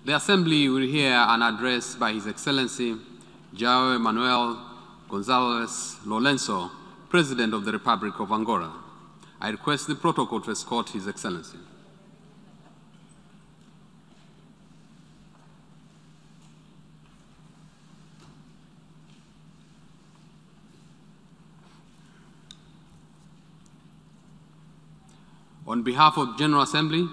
The Assembly will hear an address by His Excellency João Manuel Gonzalez Lourenço, President of the Republic of Angola. I request the protocol to escort His Excellency. On behalf of the General Assembly,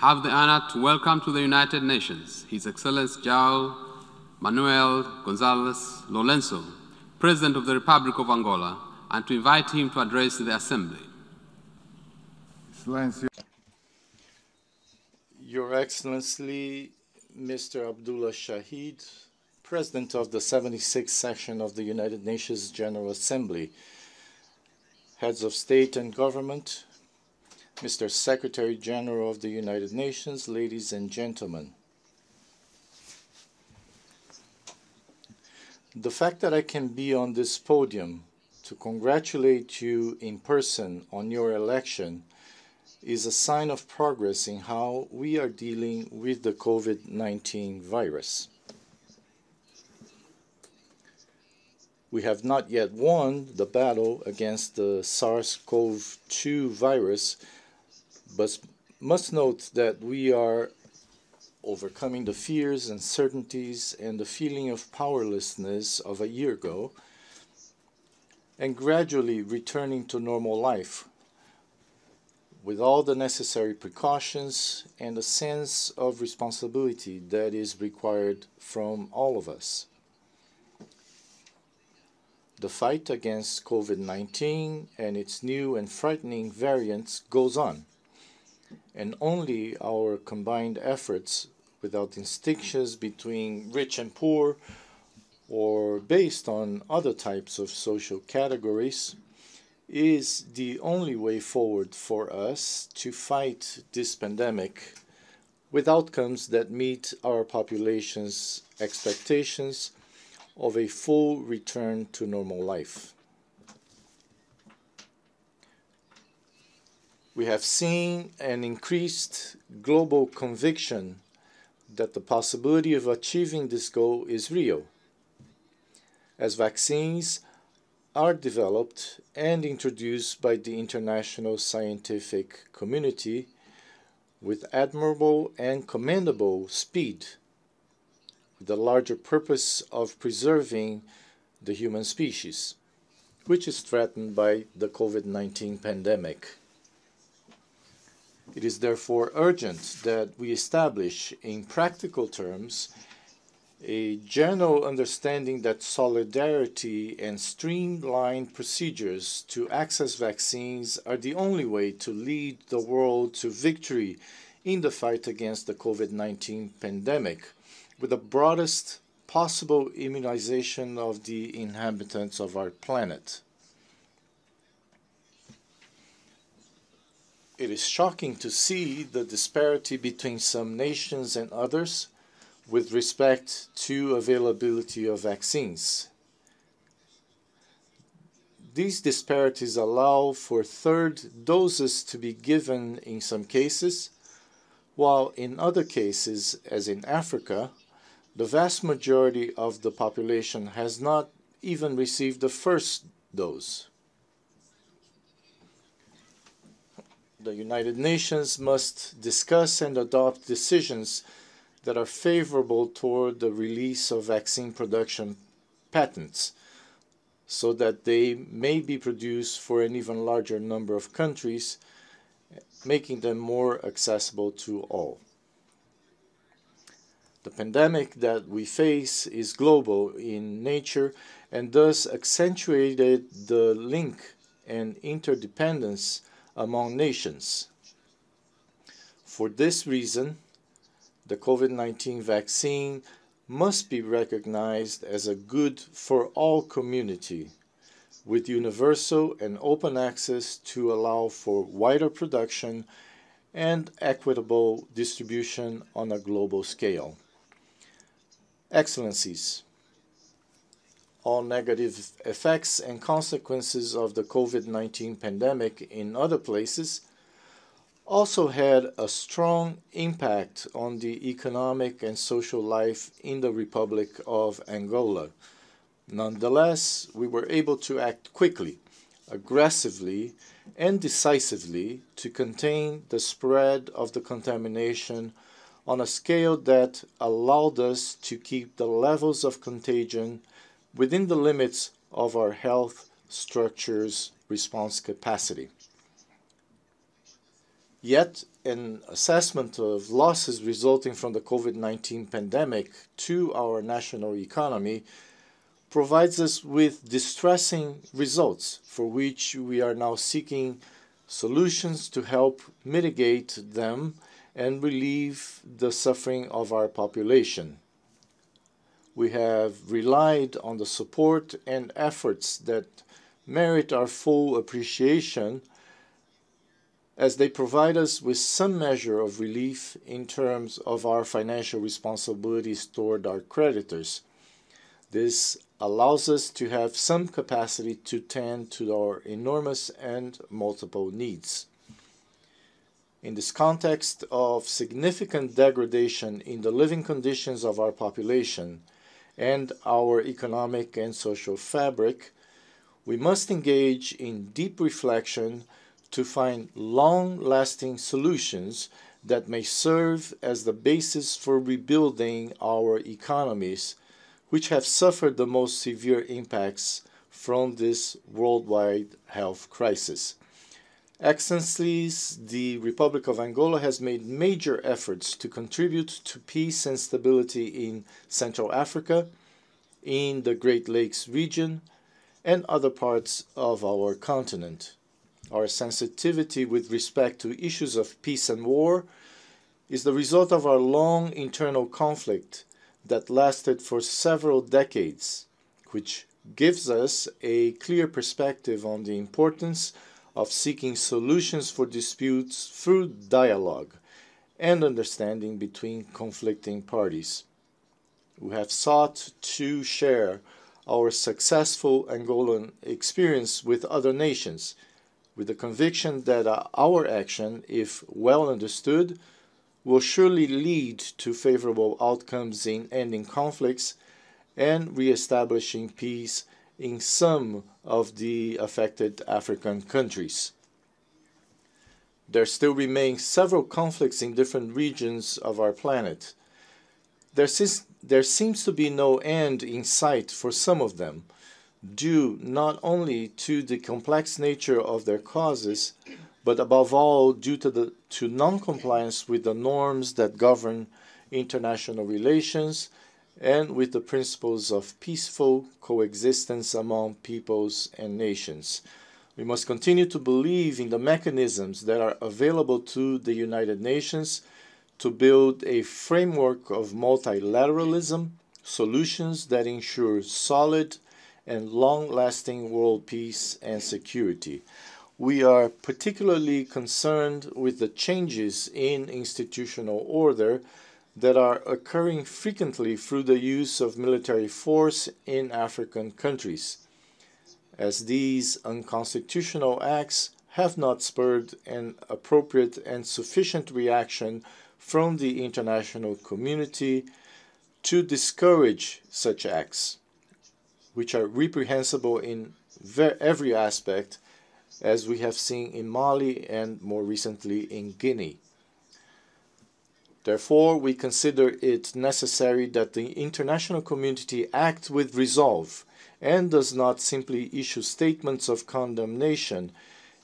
I have the honor to welcome to the United Nations His Excellency João Manuel Gonzalez Lourenço, President of the Republic of Angola, and to invite him to address the Assembly. Excellency. Your Excellency, Mr. Abdullah Shahid, President of the 76th Session of the United Nations General Assembly, Heads of State and Government, Mr. Secretary General of the United Nations, ladies and gentlemen. The fact that I can be on this podium to congratulate you in person on your election is a sign of progress in how we are dealing with the COVID-19 virus. We have not yet won the battle against the SARS-CoV-2 virus, but must note that we are overcoming the fears, uncertainties, and the feeling of powerlessness of a year ago, and gradually returning to normal life with all the necessary precautions and a sense of responsibility that is required from all of us. The fight against COVID-19 and its new and frightening variants goes on, and only our combined efforts, without distinctions between rich and poor or based on other types of social categories, is the only way forward for us to fight this pandemic with outcomes that meet our population's expectations of a full return to normal life. We have seen an increased global conviction that the possibility of achieving this goal is real, as vaccines are developed and introduced by the international scientific community with admirable and commendable speed, with the larger purpose of preserving the human species, which is threatened by the COVID-19 pandemic. It is therefore urgent that we establish, in practical terms, a general understanding that solidarity and streamlined procedures to access vaccines are the only way to lead the world to victory in the fight against the COVID-19 pandemic, with the broadest possible immunization of the inhabitants of our planet. It is shocking to see the disparity between some nations and others with respect to availability of vaccines. These disparities allow for third doses to be given in some cases, while in other cases, as in Africa, the vast majority of the population has not even received the first dose. The United Nations must discuss and adopt decisions that are favorable toward the release of vaccine production patents, so that they may be produced for an even larger number of countries, making them more accessible to all. The pandemic that we face is global in nature and thus accentuated the link and interdependence among nations. For this reason, the COVID-19 vaccine must be recognized as a good for all community, with universal and open access to allow for wider production and equitable distribution on a global scale. Excellencies, all negative effects and consequences of the COVID-19 pandemic in other places also had a strong impact on the economic and social life in the Republic of Angola. Nonetheless, we were able to act quickly, aggressively, and decisively to contain the spread of the contamination on a scale that allowed us to keep the levels of contagion within the limits of our health structure's response capacity. Yet, an assessment of losses resulting from the COVID-19 pandemic to our national economy provides us with distressing results for which we are now seeking solutions to help mitigate them and relieve the suffering of our population. We have relied on the support and efforts that merit our full appreciation as they provide us with some measure of relief in terms of our financial responsibilities toward our creditors. This allows us to have some capacity to tend to our enormous and multiple needs. In this context of significant degradation in the living conditions of our population and our economic and social fabric, we must engage in deep reflection to find long-lasting solutions that may serve as the basis for rebuilding our economies, which have suffered the most severe impacts from this worldwide health crisis. Excellencies, the Republic of Angola has made major efforts to contribute to peace and stability in Central Africa, in the Great Lakes region, and other parts of our continent. Our sensitivity with respect to issues of peace and war is the result of our long internal conflict that lasted for several decades, which gives us a clear perspective on the importance of seeking solutions for disputes through dialogue and understanding between conflicting parties. We have sought to share our successful Angolan experience with other nations, with the conviction that our action, if well understood, will surely lead to favorable outcomes in ending conflicts and re-establishing peace in some of the affected African countries. There still remain several conflicts in different regions of our planet. There seems to be no end in sight for some of them, due not only to the complex nature of their causes, but above all due to non-compliance with the norms that govern international relations and with the principles of peaceful coexistence among peoples and nations. We must continue to believe in the mechanisms that are available to the United Nations to build a framework of multilateralism, solutions that ensure solid and long-lasting world peace and security. We are particularly concerned with the changes in institutional order that are occurring frequently through the use of military force in African countries, as these unconstitutional acts have not spurred an appropriate and sufficient reaction from the international community to discourage such acts, which are reprehensible in every aspect, as we have seen in Mali and more recently in Guinea. Therefore, we consider it necessary that the international community act with resolve and does not simply issue statements of condemnation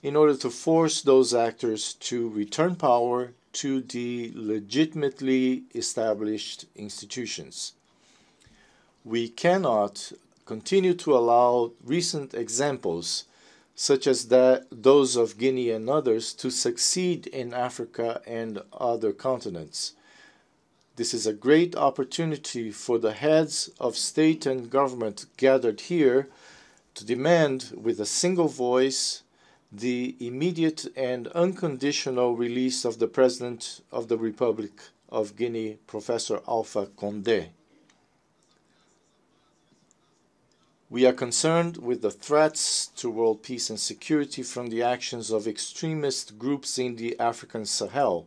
in order to force those actors to return power to the legitimately established institutions. We cannot continue to allow recent examples, such as those of Guinea and others, to succeed in Africa and other continents. This is a great opportunity for the heads of state and government gathered here to demand with a single voice the immediate and unconditional release of the President of the Republic of Guinea, Professor Alpha Condé. We are concerned with the threats to world peace and security from the actions of extremist groups in the African Sahel,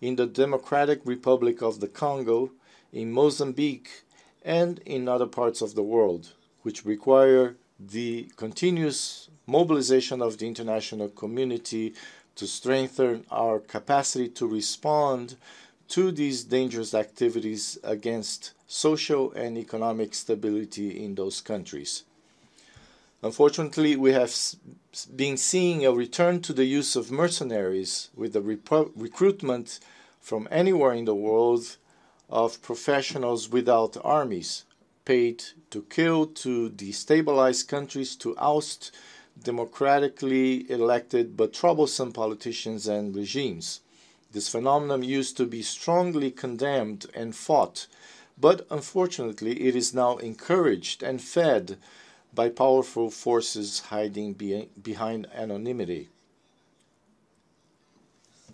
in the Democratic Republic of the Congo, in Mozambique, and in other parts of the world, which require the continuous mobilization of the international community to strengthen our capacity to respond to these dangerous activities against social and economic stability in those countries. Unfortunately, we have been seeing a return to the use of mercenaries with the recruitment from anywhere in the world of professionals without armies, paid to kill, to destabilize countries, to oust democratically elected but troublesome politicians and regimes. This phenomenon used to be strongly condemned and fought, but unfortunately it is now encouraged and fed by powerful forces hiding behind anonymity.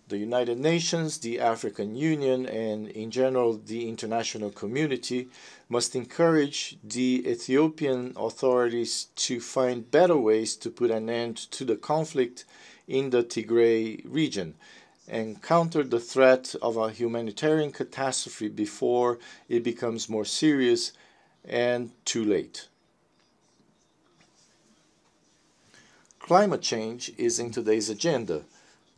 The United Nations, the African Union, and in general the international community must encourage the Ethiopian authorities to find better ways to put an end to the conflict in the Tigray region and counter the threat of a humanitarian catastrophe before it becomes more serious and too late. Climate change is in today's agenda,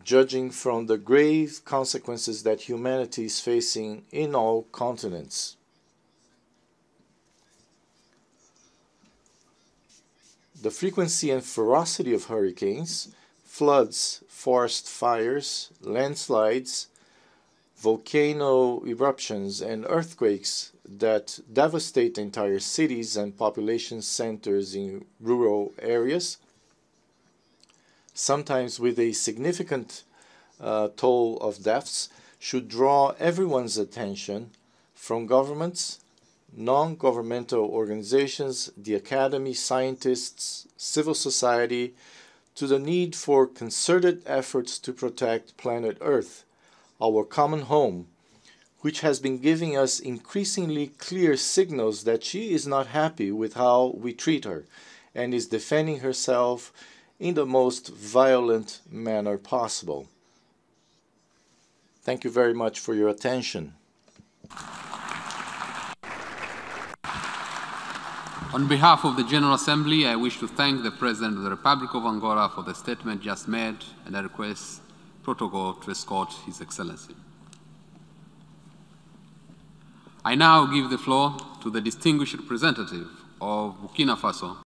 judging from the grave consequences that humanity is facing in all continents. The frequency and ferocity of hurricanes, floods, forest fires, landslides, volcano eruptions, and earthquakes that devastate entire cities and population centers in rural areas, sometimes with a significant toll of deaths, should draw everyone's attention from governments, non-governmental organizations, the academy, scientists, civil society, to the need for concerted efforts to protect planet Earth, our common home, which has been giving us increasingly clear signals that she is not happy with how we treat her and is defending herself in the most violent manner possible. Thank you very much for your attention. On behalf of the General Assembly, I wish to thank the President of the Republic of Angola for the statement just made, and I request protocol to escort His Excellency. I now give the floor to the distinguished representative of Burkina Faso,